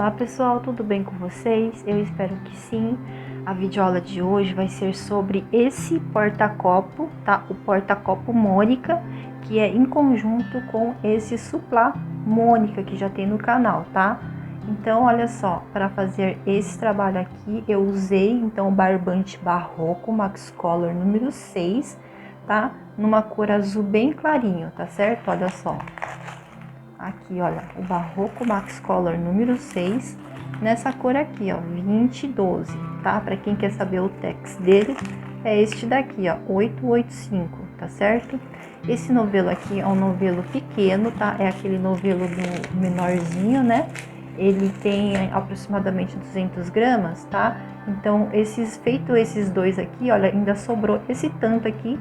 Olá pessoal, tudo bem com vocês? Eu espero que sim. A videoaula de hoje vai ser sobre esse porta-copo, tá? O porta-copo Mônica, que é em conjunto com esse suplá Mônica que já tem no canal, tá? Então, olha só, para fazer esse trabalho aqui, eu usei então o barbante barroco Max Color número 6, tá? Numa cor azul bem clarinho, tá certo? Olha só. Aqui, olha, o Barroco Max Color número 6, nessa cor aqui, ó, 2012, tá? Para quem quer saber o tex dele, é este daqui, ó, 885, tá certo? Esse novelo aqui é um novelo pequeno, tá? É aquele novelo do menorzinho, né? Ele tem aproximadamente 200 gramas, tá? Então, feito esses dois aqui, olha, ainda sobrou esse tanto aqui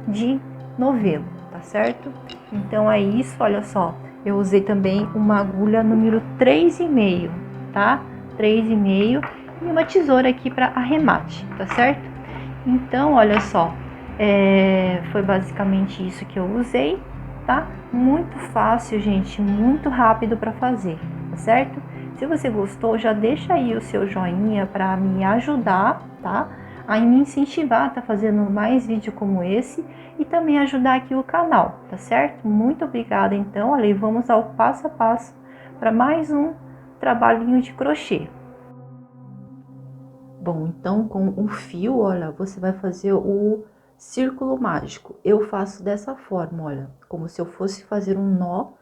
de novelo, tá certo? Então, é isso, olha só. Eu usei também uma agulha número 3,5, tá? 3,5 e uma tesoura aqui para arremate, tá certo? Então, olha só, foi basicamente isso que eu usei, tá? Muito fácil, gente, muito rápido para fazer, tá certo? Se você gostou, já deixa aí o seu joinha para me ajudar, tá? A me incentivar a tá fazendo mais vídeo como esse e também ajudar aqui o canal, tá certo? Muito obrigada, então. Olha, e vamos ao passo a passo para mais um trabalhinho de crochê. Bom, então com o fio, olha, você vai fazer o círculo mágico. Eu faço dessa forma, olha, como se eu fosse fazer um nó,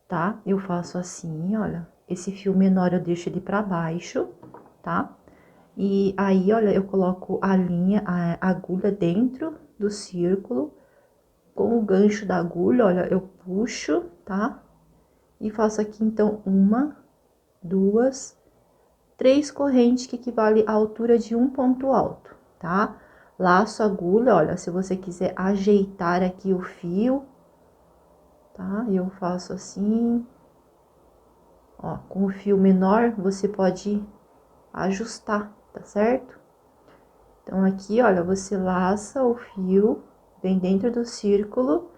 tá? Eu faço assim, olha, esse fio menor eu deixo ele para baixo, tá? E aí, olha, eu coloco a agulha dentro do círculo, com o gancho da agulha, olha, eu puxo, tá? E faço aqui, então, 1, 2, 3 correntes, que equivale à altura de um ponto alto, tá? Laço a agulha, olha, se você quiser ajeitar aqui o fio, tá? Eu faço assim, ó, com o fio menor, você pode ajustar, tá certo? Então, aqui, olha, você laça o fio, vem dentro do círculo,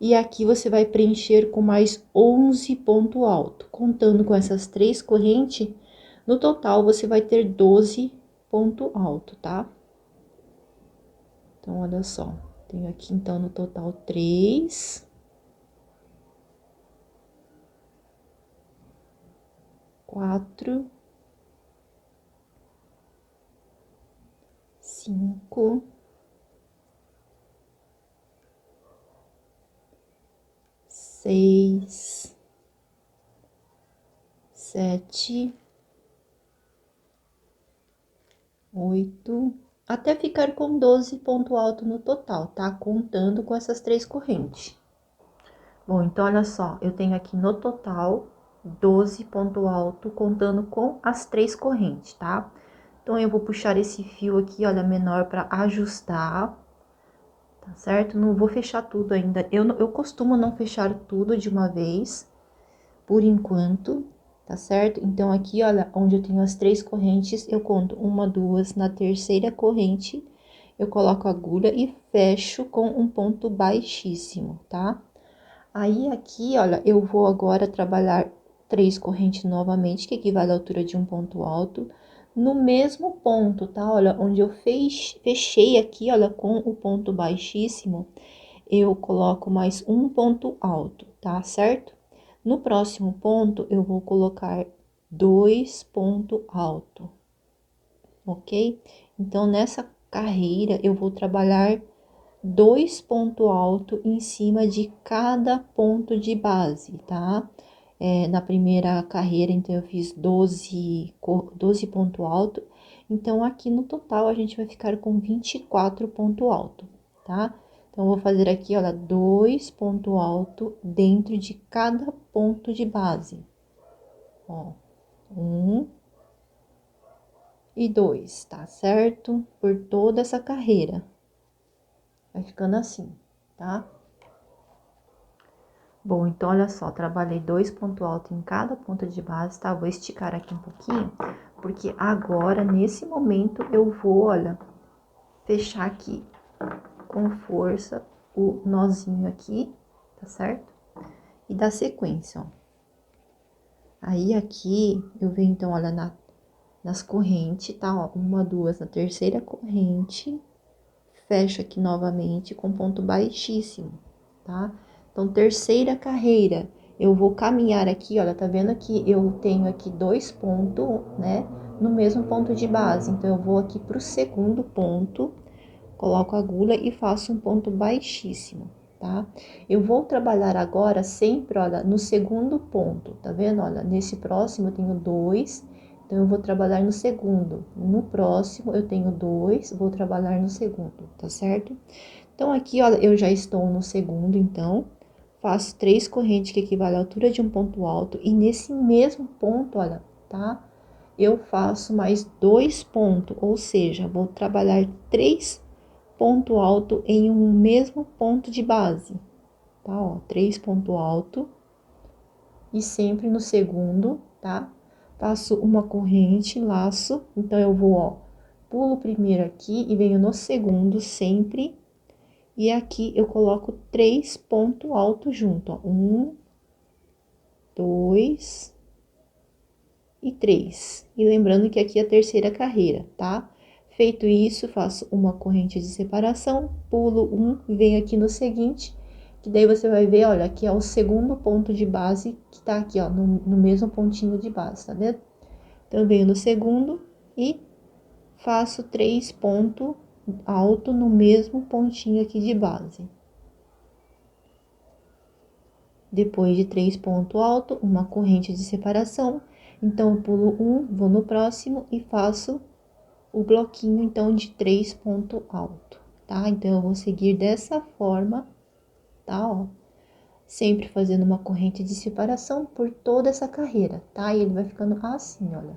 e aqui você vai preencher com mais 11 ponto alto. Contando com essas 3 correntes, no total você vai ter 12 ponto alto, tá? Então, olha só, tenho aqui então no total 3, 4, 5, 6, 7, 8, até ficar com 12 ponto alto no total, tá? Contando com essas 3 correntes. Bom, então, olha só, eu tenho aqui no total 12 ponto alto, contando com as 3 correntes, tá? Então, eu vou puxar esse fio aqui, olha, menor para ajustar, tá certo? Não vou fechar tudo ainda. Eu costumo não fechar tudo de uma vez, por enquanto, tá certo? Então, aqui, olha, onde eu tenho as 3 correntes, eu conto 1, 2, na terceira corrente, eu coloco a agulha e fecho com um ponto baixíssimo, tá? Aí, aqui, olha, eu vou agora trabalhar 3 correntes novamente, que equivale à altura de um ponto alto, no mesmo ponto, tá? Olha, onde eu fechei aqui, olha, com o ponto baixíssimo, eu coloco mais um ponto alto, tá certo? No próximo ponto, eu vou colocar 2 pontos alto, ok? Então, nessa carreira, eu vou trabalhar 2 pontos altos em cima de cada ponto de base, tá? Na primeira carreira, então, eu fiz 12 pontos altos. Então, aqui no total, a gente vai ficar com 24 pontos altos, tá? Então, eu vou fazer aqui, olha, 2 pontos altos dentro de cada ponto de base. Ó, 1 e 2, tá certo? Por toda essa carreira. Vai ficando assim, tá? Bom, então, olha só, trabalhei 2 pontos altos em cada ponto de base, tá? Vou esticar aqui um pouquinho, porque agora, nesse momento, eu vou, olha, fechar aqui com força o nozinho aqui, tá certo? E dar sequência, ó. Aí, aqui, eu venho, então, olha, nas correntes, tá? Ó, uma, duas, na terceira corrente, fecho aqui novamente com ponto baixíssimo, tá? Então, terceira carreira, eu vou caminhar aqui, olha, tá vendo que eu tenho aqui 2 pontos, né? No mesmo ponto de base. Então, eu vou aqui pro segundo ponto, coloco a agulha e faço um ponto baixíssimo, tá? Eu vou trabalhar agora sempre, olha, no segundo ponto, tá vendo? Olha, nesse próximo eu tenho 2, então eu vou trabalhar no segundo. No próximo eu tenho 2, vou trabalhar no segundo, tá certo? Então, aqui, olha, eu já estou no segundo, então, faço 3 correntes que equivale à altura de um ponto alto, e nesse mesmo ponto, olha, tá? Eu faço mais 2 pontos, ou seja, vou trabalhar 3 ponto alto em um mesmo ponto de base, tá? Ó, 3 ponto alto e sempre no segundo, tá? Faço uma corrente, laço, então eu vou, ó, pulo primeiro aqui e venho no segundo sempre, e aqui eu coloco 3 ponto alto junto, ó, 1, 2 e 3. E lembrando que aqui é a terceira carreira, tá? Feito isso, faço uma corrente de separação, pulo um, venho aqui no seguinte, que daí você vai ver, olha, que é o segundo ponto de base que tá aqui, ó, no mesmo pontinho de base, tá vendo? Então, eu venho no segundo e faço 3 pontos alto no mesmo pontinho aqui de base. Depois de 3 pontos alto, uma corrente de separação. Então, eu pulo um, vou no próximo e faço o bloquinho, então, de 3 pontos alto, tá? Então, eu vou seguir dessa forma, tá? Ó, sempre fazendo uma corrente de separação por toda essa carreira, tá? E ele vai ficando assim, olha.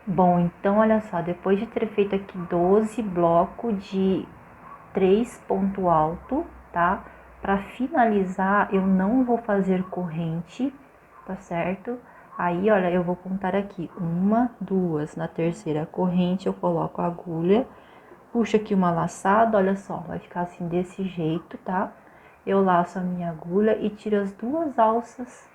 Bom, então, olha só, depois de ter feito aqui 12 blocos de 3 pontos alto, tá? Para finalizar, eu não vou fazer corrente, tá certo? Aí, olha, eu vou contar aqui, 1, 2, na terceira corrente eu coloco a agulha, puxo aqui uma laçada, olha só, vai ficar assim desse jeito, tá? Eu laço a minha agulha e tiro as 2 alças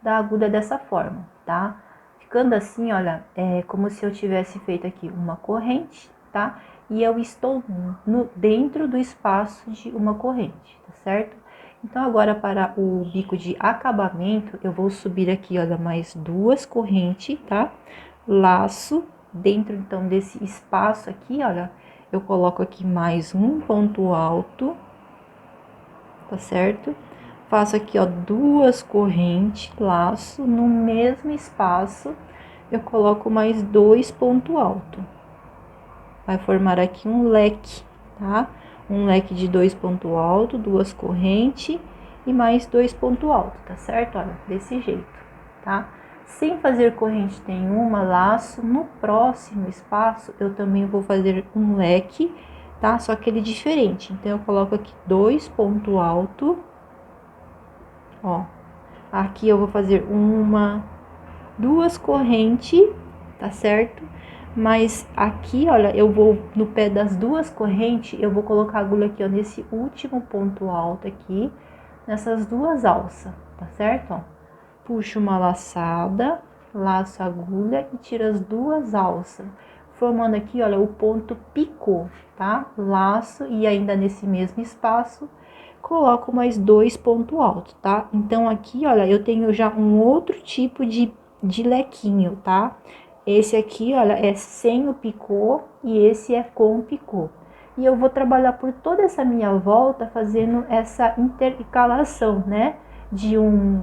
da agulha dessa forma, tá? Ficando assim, olha, é como se eu tivesse feito aqui uma corrente, tá? E eu estou dentro do espaço de uma corrente, tá certo? Então, agora para o bico de acabamento, eu vou subir aqui, olha, mais 2 correntes, tá? Laço dentro, então, desse espaço aqui, olha, eu coloco aqui mais um ponto alto, tá certo? Faço aqui, ó, 2 correntes, laço, no mesmo espaço, eu coloco mais 2 pontos altos. Vai formar aqui um leque, tá? Um leque de 2 pontos altos, 2 correntes e mais 2 pontos altos, tá certo? Olha, desse jeito, tá? Sem fazer corrente nenhuma, laço, no próximo espaço eu também vou fazer um leque, tá? Só que ele é diferente, então eu coloco aqui 2 pontos altos, ó. Aqui eu vou fazer uma, 2 correntes, tá certo? Mas aqui, olha, eu vou no pé das 2 correntes, eu vou colocar a agulha aqui, ó, nesse último ponto alto aqui, nessas 2 alças, tá certo? Ó, puxo uma laçada, laço a agulha e tiro as 2 alças, formando aqui, olha, o ponto picô, tá? Laço e ainda nesse mesmo espaço, coloco mais 2 pontos altos, tá? Então, aqui, olha, eu tenho já um outro tipo de lequinho, tá? Esse aqui, olha, é sem o picô e esse é com o picô. E eu vou trabalhar por toda essa minha volta fazendo essa intercalação, né? De um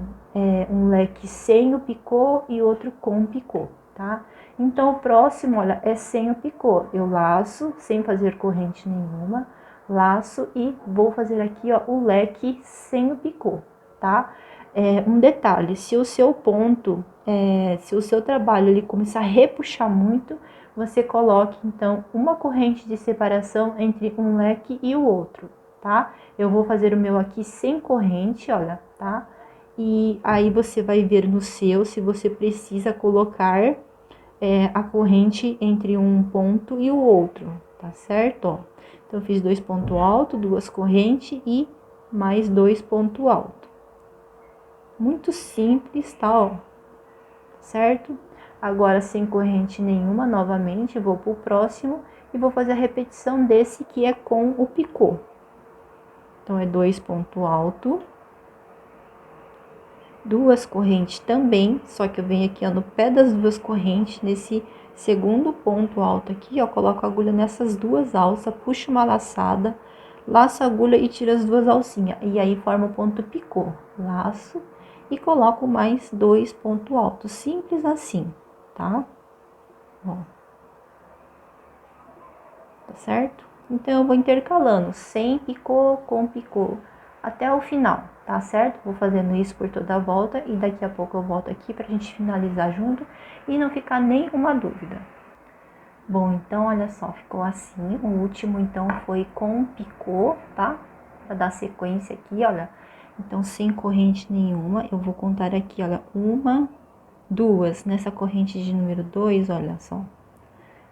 leque sem o picô e outro com o picô, tá? Então, o próximo, olha, é sem o picô. Eu laço, sem fazer corrente nenhuma, laço e vou fazer aqui, ó, o leque sem o picô, tá? Um detalhe, se o seu ponto, se o seu trabalho ele começar a repuxar muito, você coloque, então, uma corrente de separação entre um leque e o outro, tá? Eu vou fazer o meu aqui sem corrente, olha, tá? E aí, você vai ver no seu, se você precisa colocar a corrente entre um ponto e o outro, tá certo? Ó, então, eu fiz 2 pontos altos, 2 correntes e mais 2 pontos altos. Muito simples, tá, ó, certo? Agora, sem corrente nenhuma, novamente, vou pro próximo e vou fazer a repetição desse que é com o picô. Então, é 2 ponto alto, 2 correntes também, só que eu venho aqui, ó, no pé das 2 correntes, nesse segundo ponto alto aqui, ó, coloco a agulha nessas 2 alças, puxo uma laçada, laço a agulha e tiro as 2 alcinhas, e aí forma o ponto picô, laço e coloco mais 2 pontos altos, simples assim, tá? Ó. Tá certo? Então, eu vou intercalando sem picô com picô até o final, tá certo? Vou fazendo isso por toda a volta e daqui a pouco eu volto aqui pra gente finalizar junto e não ficar nenhuma dúvida. Bom, então, olha só, ficou assim. O último, então, foi com picô, tá? Pra dar sequência aqui, olha. Então, sem corrente nenhuma, eu vou contar aqui, olha, 1, 2, nessa corrente de número 2, olha só.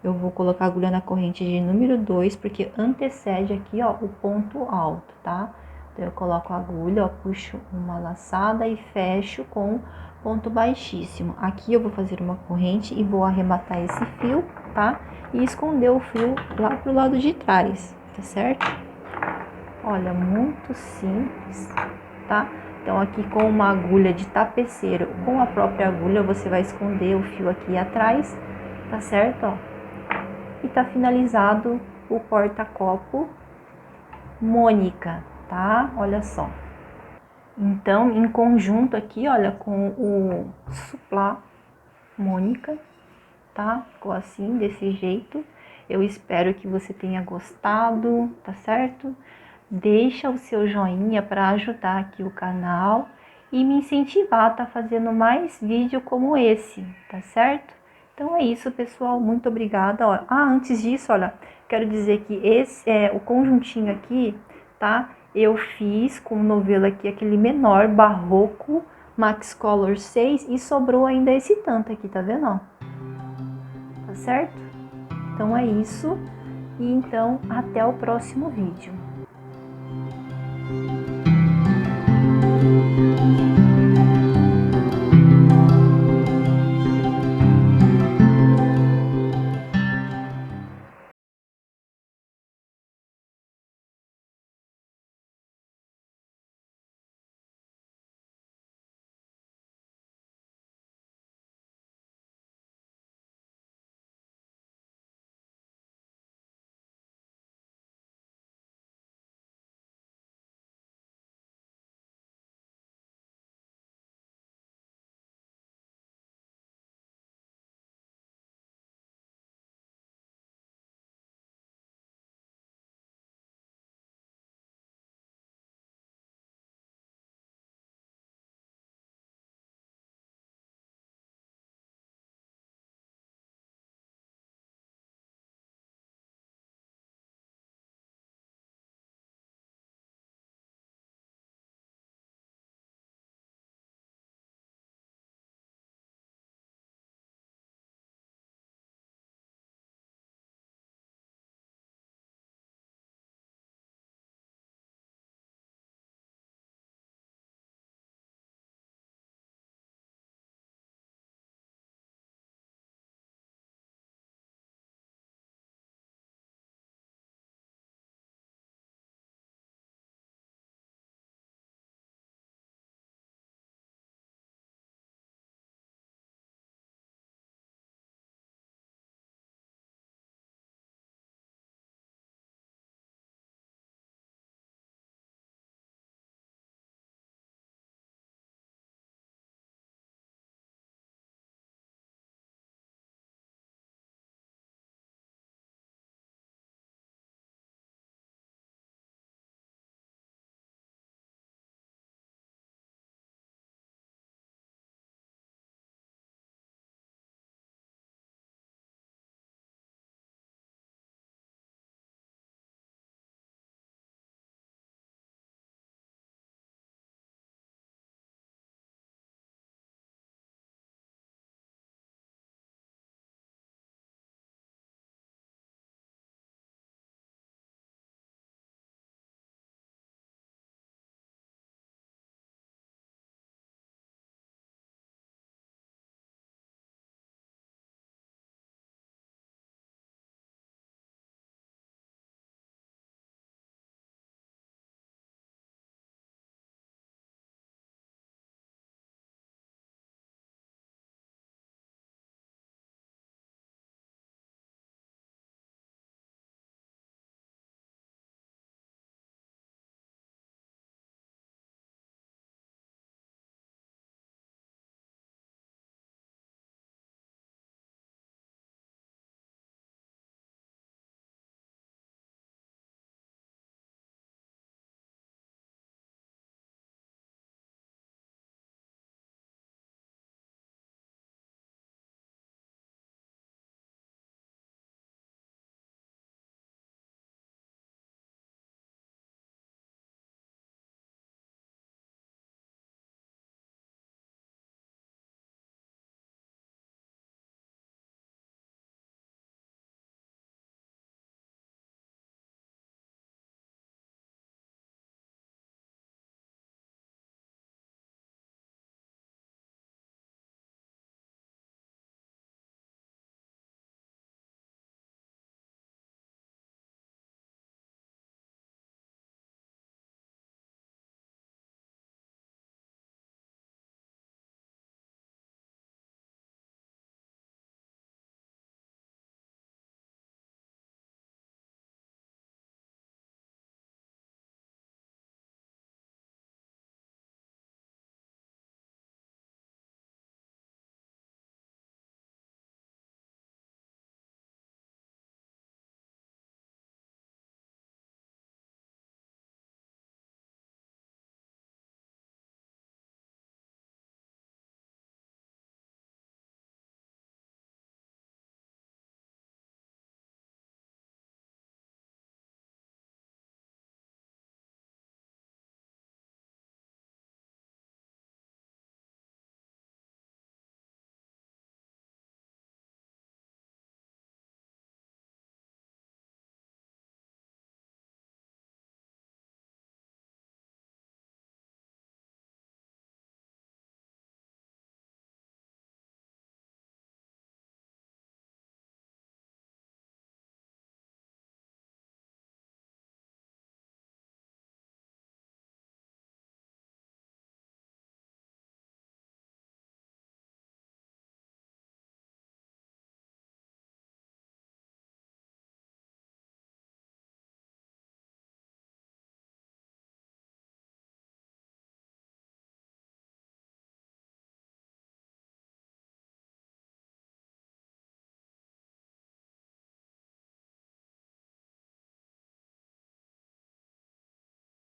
Eu vou colocar a agulha na corrente de número 2, porque antecede aqui, ó, o ponto alto, tá? Então, eu coloco a agulha, ó, puxo uma laçada e fecho com ponto baixíssimo. Aqui eu vou fazer uma corrente e vou arrematar esse fio, tá? E esconder o fio lá pro lado de trás, tá certo? Olha, muito simples, tá? Então, aqui com uma agulha de tapeceiro, com a própria agulha, você vai esconder o fio aqui atrás, tá certo, ó? E tá finalizado o porta-copo Mônica, tá? Olha só. Então, em conjunto aqui, olha, com o suplá Mônica, tá? Ficou assim, desse jeito. Eu espero que você tenha gostado, tá certo? Deixa o seu joinha para ajudar aqui o canal e me incentivar a tá fazendo mais vídeo como esse, tá certo? Então é isso, pessoal, muito obrigada. Ó, antes disso, olha, quero dizer que esse é o conjuntinho aqui, tá? Eu fiz com o novelo aqui, aquele menor, barroco, Max Color 6, e sobrou ainda esse tanto aqui, tá vendo, ó? Tá certo? Então é isso, e então até o próximo vídeo.